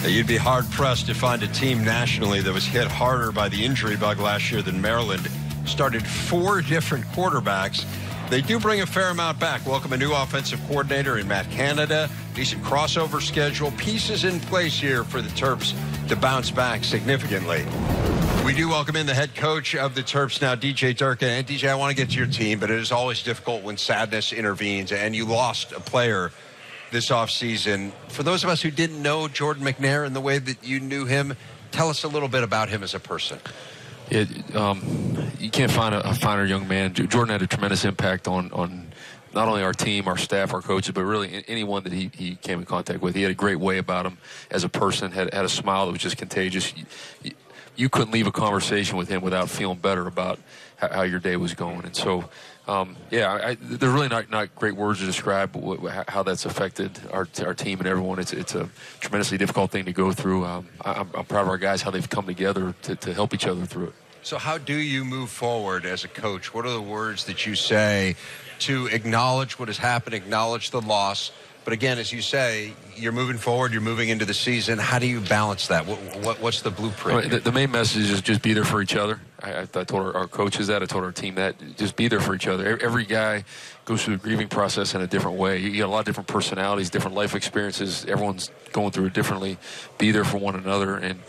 You'd be hard-pressed to find a team nationally that was hit harder by the injury bug last year than Maryland. Started 4 different quarterbacks. They do bring a fair amount back. Welcome a new offensive coordinator in Matt Canada. Decent crossover schedule. Pieces in place here for the Terps to bounce back significantly. We do welcome in the head coach of the Terps now, DJ Durkin. And DJ, I want to get to your team, but it is always difficult when sadness intervenes, and you lost a player this offseason. For those of us who didn't know Jordan McNair in the way that you knew him, tell us a little bit about him as a person. Yeah, you can't find a finer young man. Jordan had a tremendous impact on not only our team, our staff, our coaches, but really anyone that he came in contact with. He had a great way about him as a person, had a smile that was just contagious. You couldn't leave a conversation with him without feeling better about how your day was going. And so, there's really not great words to describe how that's affected our team and everyone. It's a tremendously difficult thing to go through. I'm proud of our guys, how they've come together to help each other through it. So how do you move forward as a coach? What are the words that you say to acknowledge what has happened, acknowledge the loss? But again, as you say, you're moving forward, you're moving into the season. How do you balance that? What's the blueprint? The main message is just be there for each other. I told our coaches that. I told our team that. Just be there for each other. Every guy goes through the grieving process in a different way. You got a lot of different personalities, different life experiences. Everyone's going through it differently. Be there for one another. And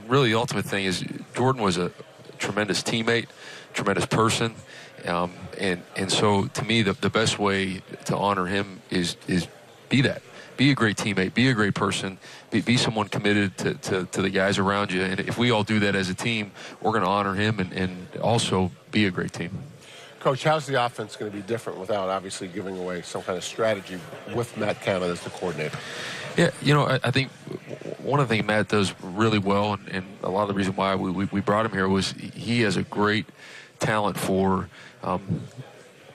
really the ultimate thing is Jordan was a tremendous teammate, tremendous person. And so to me, the best way to honor him is be that. Be a great teammate. Be a great person. Be someone committed to the guys around you. And if we all do that as a team, we're going to honor him and also be a great team. Coach, how's the offense going to be different without obviously giving away some kind of strategy with Matt Canada as the coordinator? Yeah, I think one of the things Matt does really well, and a lot of the reason why we brought him here was he has a great talent for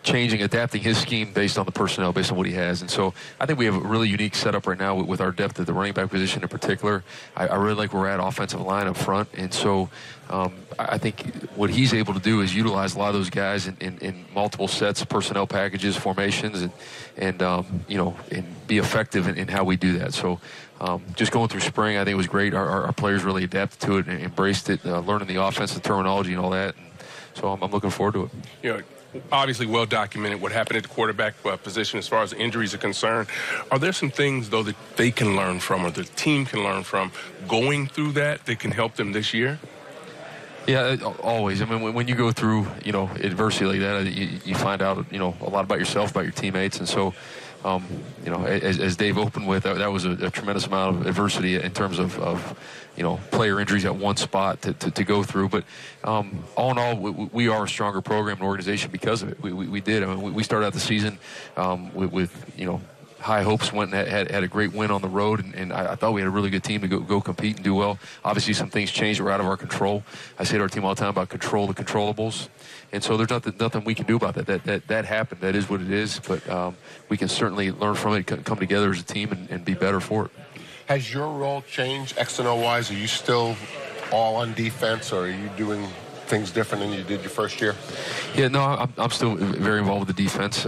adapting his scheme based on the personnel, based on what he has. And so I think we have a really unique setup right now with our depth at the running back position in particular. I really like where we're at offensive line up front. And so I think what he's able to do is utilize a lot of those guys in multiple sets, personnel packages, formations, and be effective in how we do that. So just going through spring, I think it was great. Our players really adapted to it and embraced it, learning the offensive terminology and all that. And so I'm looking forward to it. Obviously well documented what happened at the quarterback position as far as injuries are concerned. Are there some things, though, that they can learn from or the team can learn from going through that can help them this year? Yeah, always. I mean, when you go through, adversity like that, you find out, a lot about yourself, about your teammates. And so, as Dave opened with, that was a tremendous amount of adversity in terms of player injuries at one spot to go through. But all in all, we are a stronger program and organization because of it. We did. I mean, we started out the season with high hopes, went and had a great win on the road, and I thought we had a really good team to go compete and do well. Obviously, some things changed that were out of our control. I say to our team all the time about control the controllables. And so there's nothing we can do about that. That happened. That is what it is. But we can certainly learn from it, come together as a team, and be better for it. Has your role changed X and O-wise? Are you still all on defense, or are you doing things different than you did your first year? Yeah, no, I'm still very involved with the defense.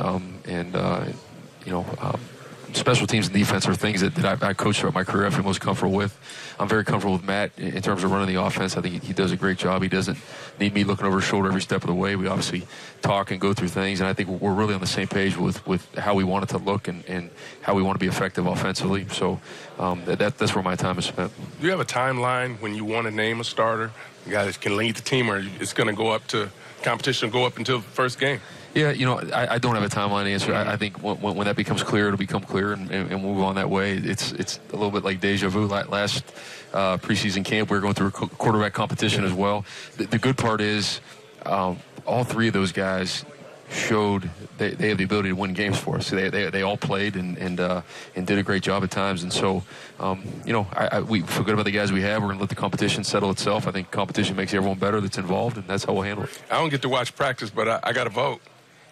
Special teams and defense are things that I coached throughout my career I feel most comfortable with. I'm very comfortable with Matt in terms of running the offense. I think he does a great job. He doesn't need me looking over his shoulder every step of the way. We obviously talk and go through things, and I think we're really on the same page with how we want it to look and how we want to be effective offensively. So that's where my time is spent. Do you have a timeline when you want to name a starter, a guy that can lead the team, or it's going to go up to competition, go up until the first game? Yeah, I don't have a timeline answer. I think when that becomes clear, it'll become clear, and we'll move on that way. It's a little bit like deja vu. Last preseason camp, we were going through a quarterback competition as well. The good part is all three of those guys showed they have the ability to win games for us. They all played and did a great job at times. And so, we feel good about the guys we have. We're going to let the competition settle itself. I think competition makes everyone better that's involved, and that's how we'll handle it. I don't get to watch practice, but I got to vote.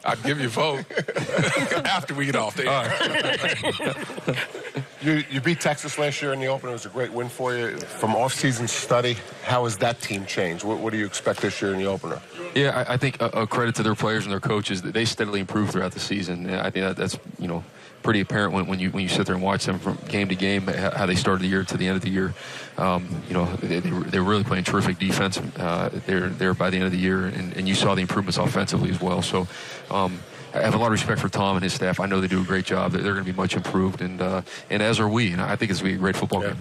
I'll give you a vote after we get off the air. You beat Texas last year in the opener. It was a great win for you. From off-season study, how has that team changed? What do you expect this year in the opener? Yeah, I think a credit to their players and their coaches. They steadily improved throughout the season. I think that's pretty apparent when you sit there and watch them from game to game, how they started the year to the end of the year. They're really playing terrific defense. They're by the end of the year, and you saw the improvements offensively as well. So I have a lot of respect for Tom and his staff. I know they do a great job. They're going to be much improved, and as are we. And I think it's going to be a great football game.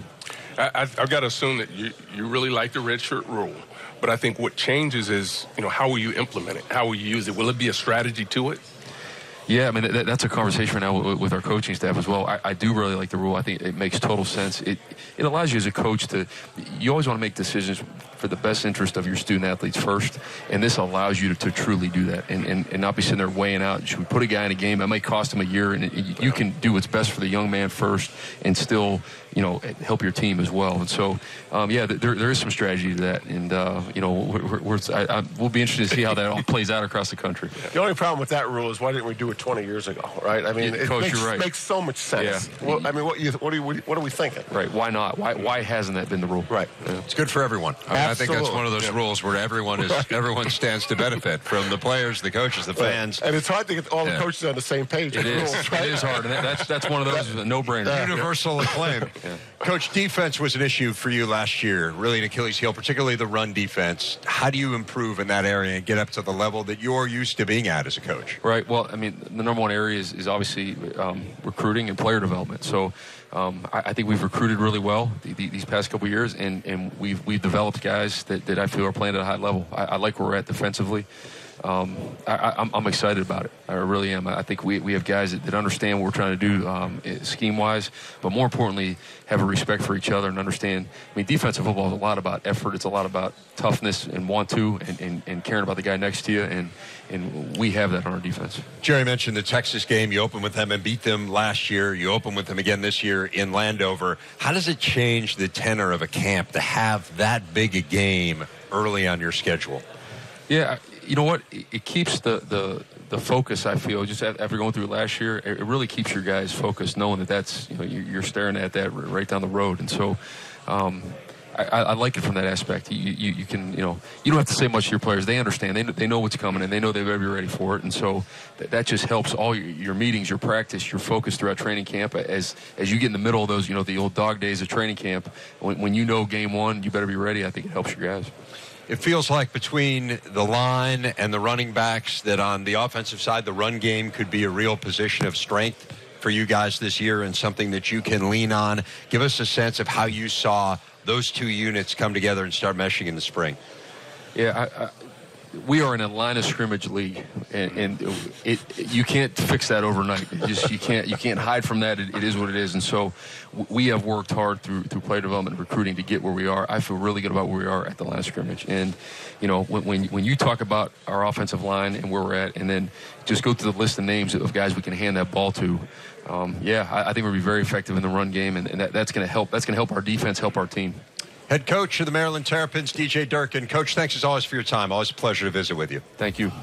I've got to assume that you really like the redshirt rule, but I think what changes is, how will you implement it? How will you use it? Will it be a strategy to it? Yeah, I mean, that's a conversation right now with our coaching staff as well. I do really like the rule. I think it makes total sense. It allows you as a coach you always want to make decisions for the best interest of your student athletes first, and this allows you to truly do that and not be sitting there weighing out, should we put a guy in a game that might cost him a year, and you can do what's best for the young man first and still, help your team as well. And so, there is some strategy to that, and, we'll be interested to see how that all plays out across the country. The only problem with that rule is why didn't we do it 20 years ago, right? I mean, Coach, it you're right. makes so much sense. Yeah. Well, I mean, what are we thinking? Right, why not? Why hasn't that been the rule? Right. Yeah. It's good for everyone. I think that's one of those rules where everyone stands to benefit, from the players, the coaches, the fans. And it's hard to get all the coaches on the same page. It is. Rules, right? It is hard. And that's one of those no-brainer. Universal acclaim. Yeah. Coach, defense was an issue for you last year, really an Achilles heel, particularly the run defense. How do you improve in that area and get up to the level that you're used to being at as a coach? Right. Well, I mean, the number one area is obviously recruiting and player development. So I think we've recruited really well these past couple of years, and we've developed guys that I feel are playing at a high level. I like where we're at defensively. I'm excited about it. I really am. I think we have guys that understand what we're trying to do scheme-wise, but more importantly, have a respect for each other and understand. I mean, defensive football is a lot about effort. It's a lot about toughness and want-to and caring about the guy next to you, and we have that on our defense. Jerry mentioned the Texas game. You opened with them and beat them last year. You opened with them again this year in Landover. How does it change the tenor of a camp to have that big a game early on your schedule? Yeah, you know what? It keeps the focus, I feel, just after going through last year, it really keeps your guys focused, knowing that's, you're staring at that right down the road. And so I like it from that aspect. You can, you don't have to say much to your players. They understand. They know what's coming, and they know they better be ready for it. And so that just helps all your meetings, your practice, your focus throughout training camp. As you get in the middle of those, the old dog days of training camp, when you know game one, you better be ready. I think it helps your guys. It feels like between the line and the running backs that on the offensive side, the run game could be a real position of strength for you guys this year and something that you can lean on. Give us a sense of how you saw those two units come together and start meshing in the spring. Yeah, we are in a line of scrimmage league, and you can't fix that overnight. You can't hide from that. It is what it is, and so we have worked hard through player development and recruiting to get where we are. I feel really good about where we are at the line of scrimmage, and when you talk about our offensive line and where we're at, and then just go through the list of names of guys we can hand that ball to. I think we'll be very effective in the run game, and that's going to help. That's going to help our defense, help our team. Head coach of the Maryland Terrapins, DJ Durkin. Coach, thanks as always for your time. Always a pleasure to visit with you. Thank you.